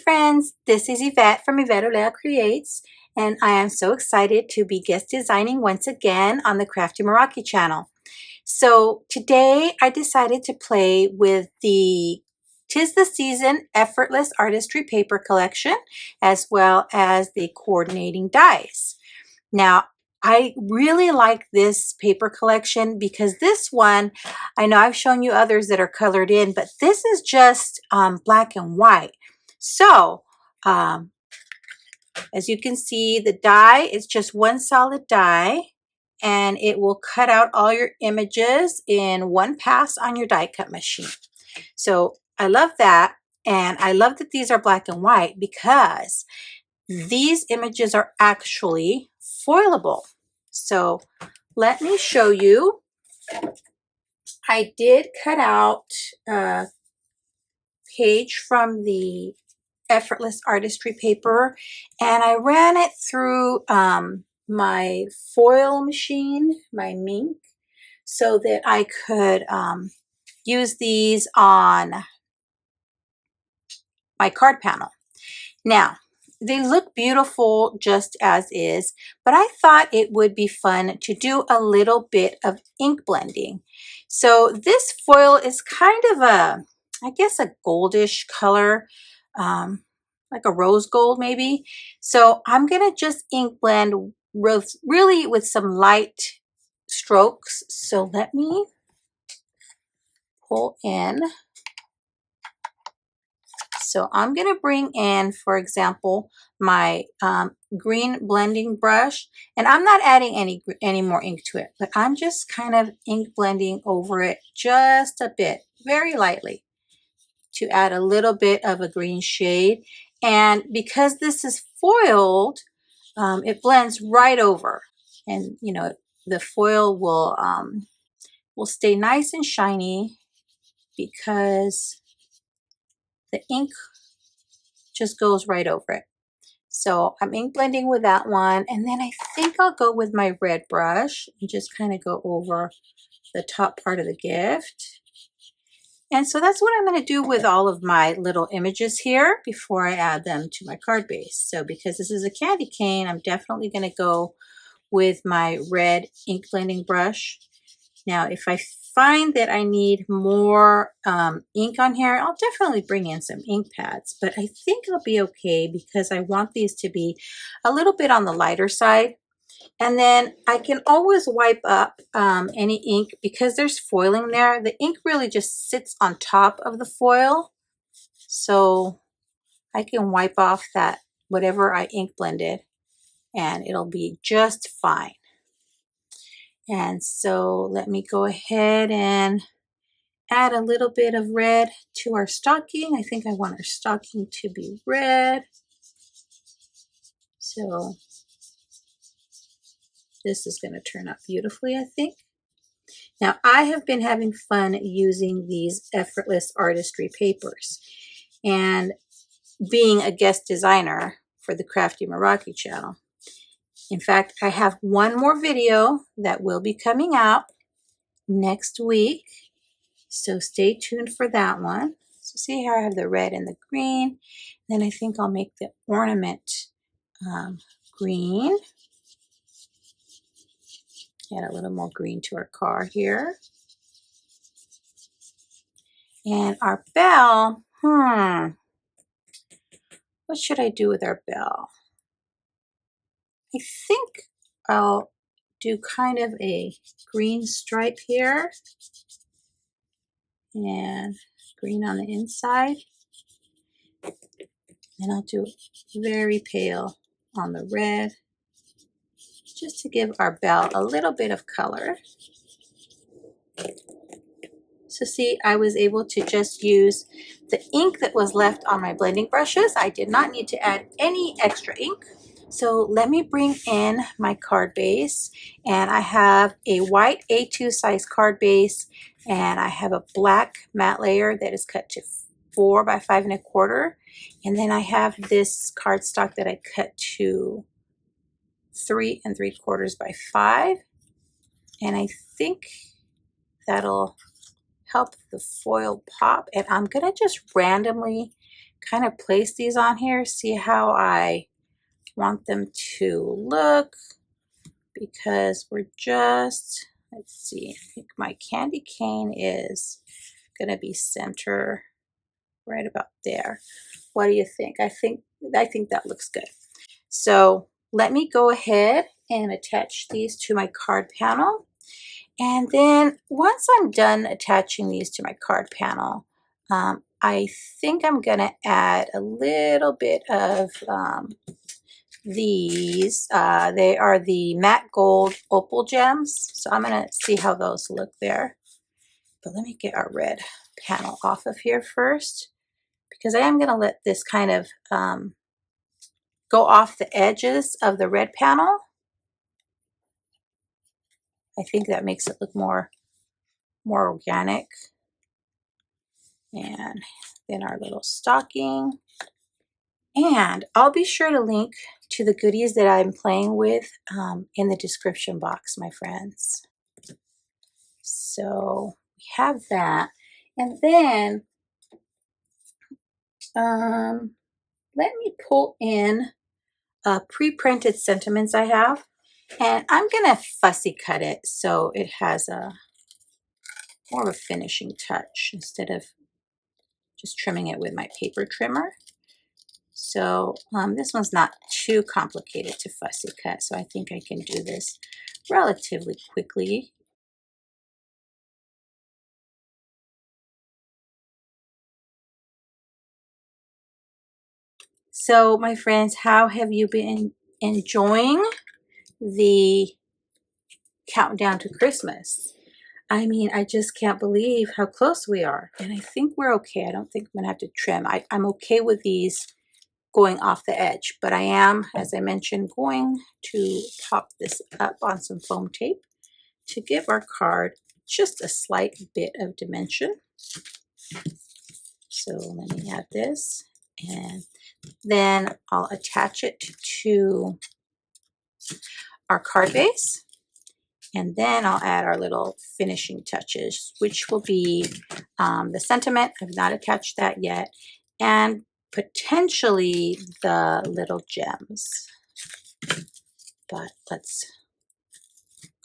friends, this is Yvette from Yvette Creates, and I am so excited to be guest designing once again on the Crafty Meraki channel. So today I decided to play with the Tis the Season Effortless Artistry paper collection, as well as the coordinating dies. Now, I really like this paper collection because this one, I know I've shown you others that are colored in, but this is just black and white. So, as you can see, the die is just one solid die, and it will cut out all your images in one pass on your die cut machine. So I love that, and I love that these are black and white because these images are actually foilable. So let me show you. I did cut out a page from the Effortless Artistry paper, and I ran it through my foil machine, my Mink, so that I could use these on my card panel. Now, they look beautiful just as is, but I thought it would be fun to do a little bit of ink blending. So this foil is kind of a, I guess, a goldish color, like a rose gold maybe. So I'm gonna just ink blend really with some light strokes. So let me pull in. So I'm going to bring in, for example, my green blending brush, and I'm not adding any more ink to it, but I'm just kind of ink blending over it just a bit, very lightly, to add a little bit of a green shade. And because this is foiled, it blends right over, and you know the foil will stay nice and shiny because the ink just goes right over it. So I'm ink blending with that one, and then I think I'll go with my red brush and just kind of go over the top part of the gift. And so that's what I'm going to do with all of my little images here before I add them to my card base. So because this is a candy cane, I'm definitely going to go with my red ink blending brush. Now, if I find that I need more ink on here, I'll definitely bring in some ink pads, but I think I'll be okay because I want these to be a little bit on the lighter side. And then I can always wipe up any ink because there's foiling there. The ink really just sits on top of the foil. So I can wipe off that whatever I ink blended and it'll be just fine. And so let me go ahead and add a little bit of red to our stocking. I think I want our stocking to be red. So this is going to turn out beautifully, I think. Now, I have been having fun using these Effortless Artistry papers. And being a guest designer for the Crafty Meraki channel. In fact, I have one more video that will be coming out next week. So stay tuned for that one. So see how I have the red and the green. Then I think I'll make the ornament green. Add a little more green to our car here. And our bell, what should I do with our bell? I think I'll do kind of a green stripe here. And green on the inside. And I'll do very pale on the red, just to give our bell a little bit of color. So see, I was able to just use the ink that was left on my blending brushes. I did not need to add any extra ink. So let me bring in my card base, and I have a white A2 size card base, and I have a black matte layer that is cut to 4 by 5 1/4, and then I have this cardstock that I cut to 3 3/4 by 5, and I think that'll help the foil pop. And I'm gonna just randomly kind of place these on here, see how I want them to look, because we're just, let's see, I think my candy cane is gonna be center right about there. What do you think? I think that looks good. So let me go ahead and attach these to my card panel. And then once I'm done attaching these to my card panel, I think I'm gonna add a little bit of these. They are the matte gold opal gems. So I'm gonna see how those look there. But let me get our red panel off of here first, because I am gonna let this kind of go off the edges of the red panel. I think that makes it look more organic. And then our little stocking. And I'll be sure to link to the goodies that I'm playing with in the description box, my friends. So we have that. And then let me pull in pre-printed sentiments I have. And I'm going to fussy cut it so it has a more of a finishing touch instead of just trimming it with my paper trimmer. So this one's not too complicated to fussy cut, so I think I can do this relatively quickly. So my friends, how have you been enjoying the countdown to Christmas? I mean, I just can't believe how close we are. And I think we're okay. I don't think I'm going to have to trim. I'm okay with these going off the edge, but I am, as I mentioned, going to pop this up on some foam tape to give our card just a slight bit of dimension. So let me add this, and then I'll attach it to our card base. And then I'll add our little finishing touches, which will be the sentiment. I've not attached that yet. And potentially the little gems. But let's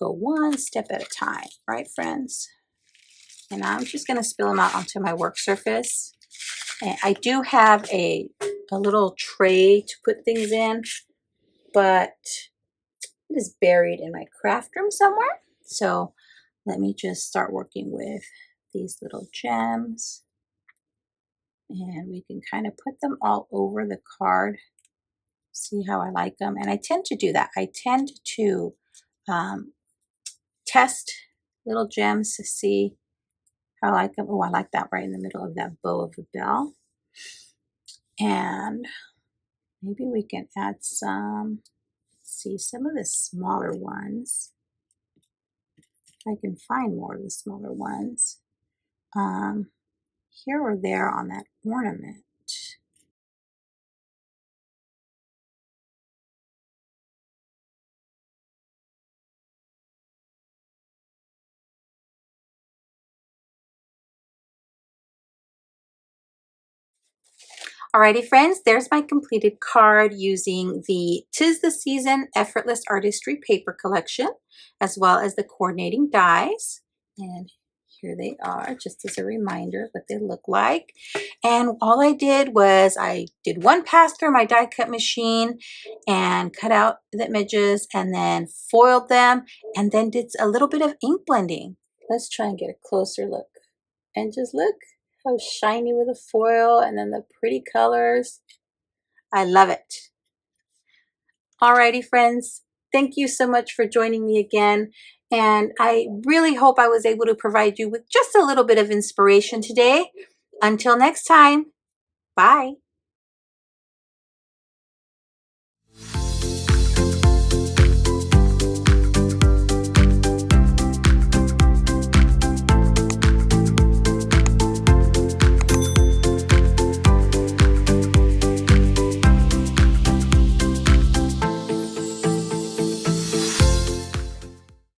go one step at a time, right, friends? And I'm just going to spill them out onto my work surface. And I do have a little tray to put things in, but it is buried in my craft room somewhere. So let me just start working with these little gems. And we can kind of put them all over the card. See how I like them. And I tend to do that. I tend to test little gems to see how I like them. Oh, I like that right in the middle of that bow of the bell. And maybe we can add some, let's see, some of the smaller ones. If I can find more of the smaller ones. Here or there on that ornament. Alrighty friends, there's my completed card using the 'Tis the Season Effortless Artistry paper collection, as well as the coordinating dies. And here they are, just as a reminder of what they look like. And all I did was I did one pass through my die cut machine and cut out the images and then foiled them and then did a little bit of ink blending. Let's try and get a closer look. And just look how shiny with the foil and then the pretty colors. I love it. Alrighty friends, thank you so much for joining me again. And I really hope I was able to provide you with just a little bit of inspiration today. Until next time, bye.